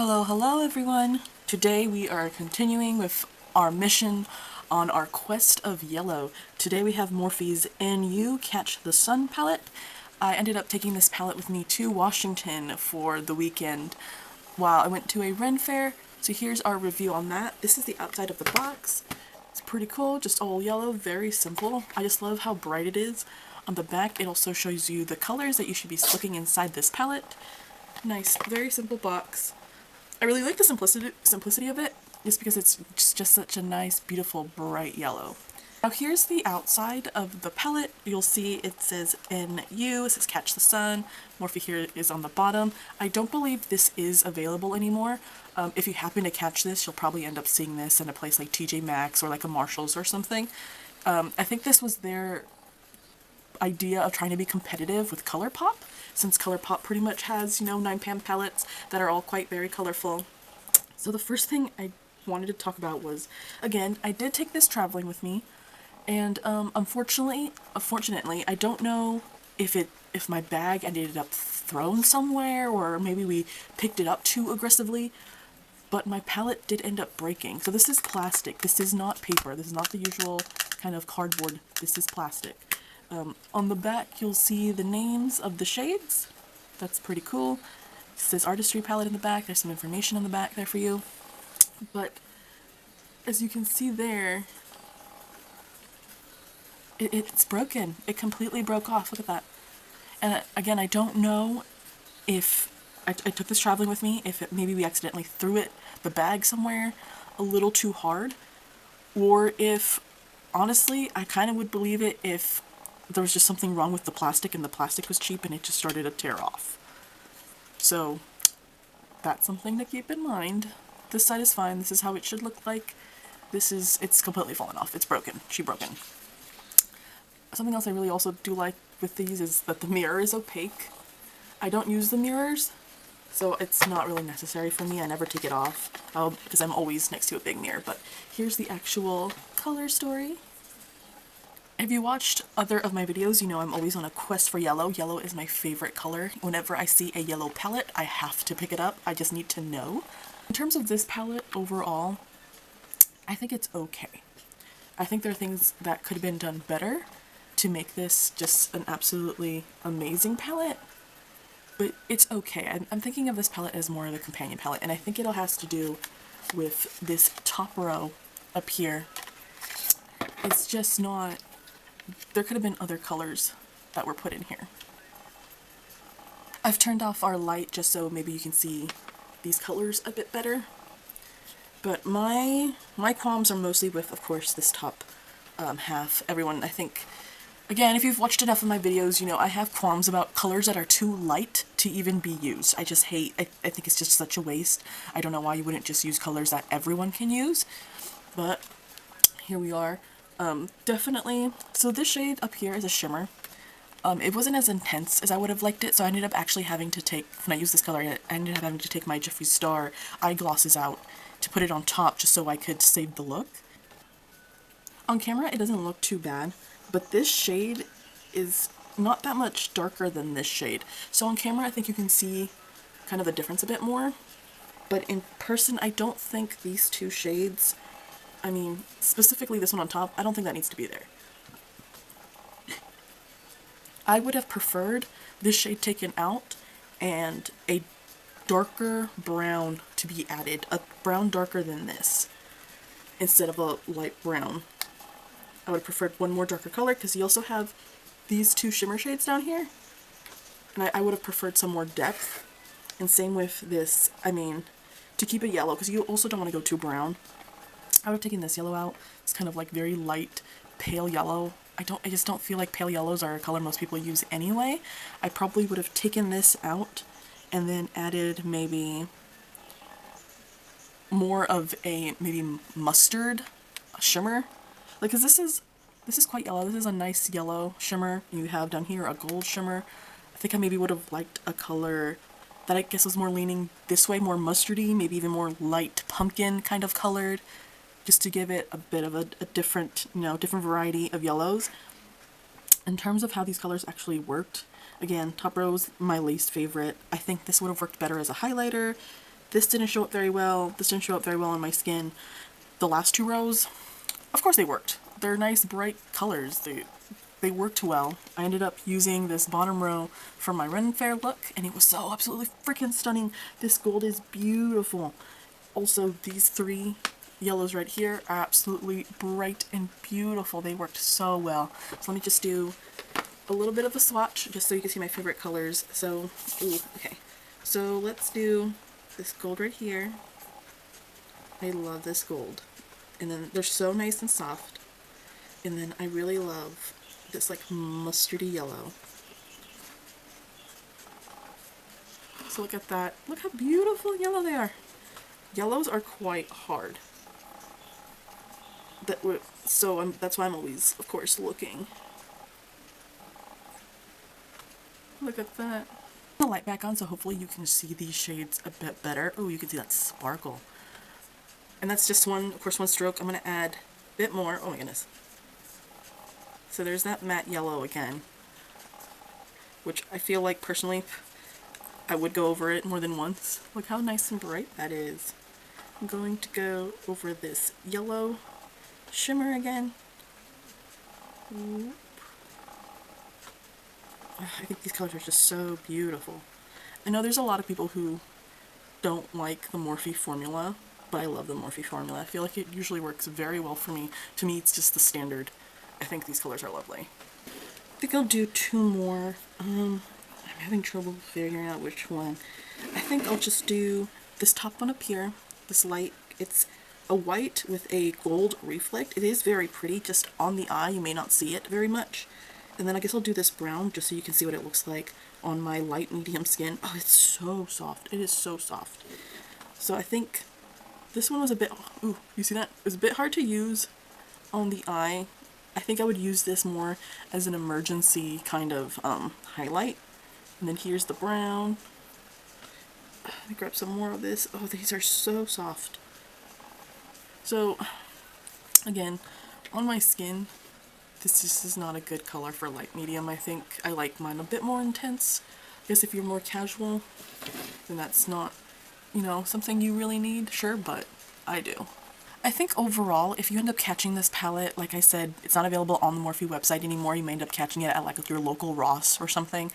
Hello everyone! Today we are continuing with our mission on our quest of yellow. Today we have Morphe's NU Catch the Sun palette. I ended up taking this palette with me to Washington for the weekend while I went to a Ren fair. So here's our review on that. This is the outside of the box. It's pretty cool, just all yellow, very simple. I just love how bright it is. On the back it also shows you the colors that you should be looking inside this palette. Nice, very simple box. I really like the simplicity of it, just because it's just such a nice, beautiful, bright yellow. Now here's the outside of the palette. You'll see it says NU, it says Catch the Sun. Morphe here is on the bottom. I don't believe this is available anymore. If you happen to catch this, you'll probably end up seeing this in a place like TJ Maxx or like a Marshall's or something. I think this was their idea of trying to be competitive with ColourPop, since ColourPop pretty much has, 9pan palettes that are all quite very colorful. So the first thing I wanted to talk about was, again, I did take this traveling with me, and unfortunately, I don't know if my bag ended up thrown somewhere, or maybe we picked it up too aggressively, but my palette did end up breaking. So this is plastic. This is not paper. This is not the usual kind of cardboard. This is plastic. On the back you'll see the names of the shades. That's pretty cool. It says Artistry palette in the back. There's some information on the back there for you. But as you can see there, it's broken. It completely broke off. Look at that. And again, I don't know if I took this traveling with me, if maybe we accidentally threw the bag somewhere a little too hard, or if, honestly, I kind of would believe it if there was just something wrong with the plastic and the plastic was cheap and it just started to tear off. So that's something to keep in mind. This side is fine. This is how it should look like. It's completely fallen off. It's broken. She broken. Something else I really also do like with these is that the mirror is opaque. I don't use the mirrors, so it's not really necessary for me. I never take it off because I'm always next to a big mirror. But here's the actual color story. If you watched other of my videos, you know I'm always on a quest for yellow. Yellow is my favorite color. Whenever I see a yellow palette, I have to pick it up. I just need to know. In terms of this palette overall, I think it's okay. I think there are things that could have been done better to make this just an absolutely amazing palette, but it's okay. I'm thinking of this palette as more of a companion palette, and I think it all has to do with this top row up here. It's just not... There could have been other colors that were put in here. I've turned off our light just so maybe you can see these colors a bit better. But my qualms are mostly with, of course, this top half. Everyone, I think, again, if you've watched enough of my videos, you know I have qualms about colors that are too light to even be used. I just hate, I think it's just such a waste. I don't know why you wouldn't just use colors that everyone can use. But here we are. Definitely, so this shade up here is a shimmer. It wasn't as intense as I would have liked it, so I ended up actually having to take, when I used this color, I ended up having to take my Jeffree Star eyeglosses out to put it on top just so I could save the look. On camera it doesn't look too bad, but this shade is not that much darker than this shade. So on camera I think you can see kind of the difference a bit more, but in person I don't think these two shades, I mean, specifically this one on top, I don't think that needs to be there. I would have preferred this shade taken out and a darker brown to be added, a brown darker than this, instead of a light brown. I would have preferred one more darker color, because you also have these two shimmer shades down here, and I would have preferred some more depth. And same with this, I mean, to keep it yellow, because you also don't want to go too brown. I would have taken this yellow out. It's kind of like very light, pale yellow. I just don't feel like pale yellows are a color most people use anyway. I probably would have taken this out and then added maybe more of a maybe mustard shimmer. Like, cause this is quite yellow. This is a nice yellow shimmer. You have down here a gold shimmer. I think I maybe would have liked a color that I guess was more leaning this way, more mustardy, maybe even more light pumpkin kind of colored, just to give it a bit of a different, different variety of yellows. In terms of how these colors actually worked, again, top row is my least favorite. I think this would have worked better as a highlighter. This didn't show up very well. This didn't show up very well on my skin. The last two rows, of course they worked. They're nice bright colors. They worked well. I ended up using this bottom row for my Ren Fair look, and it was so absolutely freaking stunning. This gold is beautiful. Also, these three yellows right here are absolutely bright and beautiful. They worked so well. So let me just do a little bit of a swatch just so you can see my favorite colors. So, ooh, okay. So let's do this gold right here. I love this gold. And then they're so nice and soft. And then I really love this like mustardy yellow. So look at that. Look how beautiful yellow they are. Yellows are quite hard. That's why I'm always, of course, looking. Look at that. The light back on, so hopefully you can see these shades a bit better. Oh, you can see that sparkle. And that's just one, of course, one stroke. I'm going to add a bit more. Oh my goodness. So there's that matte yellow again, which I feel like personally I would go over it more than once. Look how nice and bright that is. I'm going to go over this yellow shimmer again. Whoop. I think these colors are just so beautiful. I know there's a lot of people who don't like the Morphe formula, but I love the Morphe formula. I feel like it usually works very well for me. To me, it's just the standard. I think these colors are lovely. I think I'll do two more. I'm having trouble figuring out which one. I think I'll just do this top one up here. This light, it's a white with a gold reflect. It is very pretty, just on the eye you may not see it very much. And then I guess I'll do this brown just so you can see what it looks like on my light medium skin. Oh, it's so soft. It is so soft. So I think this one was a bit, ooh, you see that? It was a bit hard to use on the eye. I think I would use this more as an emergency kind of highlight. And then here's the brown. Let me grab some more of this. Oh, these are so soft. So, again, on my skin, this just is not a good color for light medium. I think I like mine a bit more intense. I guess if you're more casual, then that's not, you know, something you really need, sure, but I do. I think overall, if you end up catching this palette, like I said, it's not available on the Morphe website anymore. You may end up catching it at like your local Ross or something.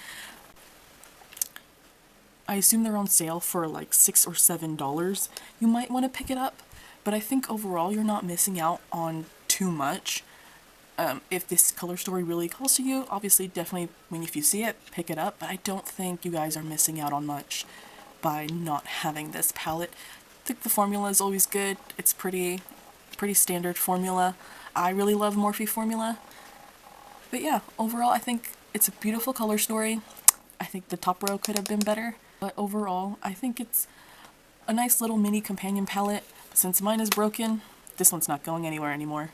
I assume they're on sale for like $6 or $7. You might want to pick it up, but I think overall you're not missing out on too much. If this color story really calls to you, obviously definitely if you see it, pick it up, but I don't think you guys are missing out on much by not having this palette. I think the formula is always good. It's pretty standard formula. I really love Morphe formula. But yeah, overall I think it's a beautiful color story. I think the top row could have been better, but overall I think it's a nice little mini companion palette. Since mine is broken, this one's not going anywhere anymore.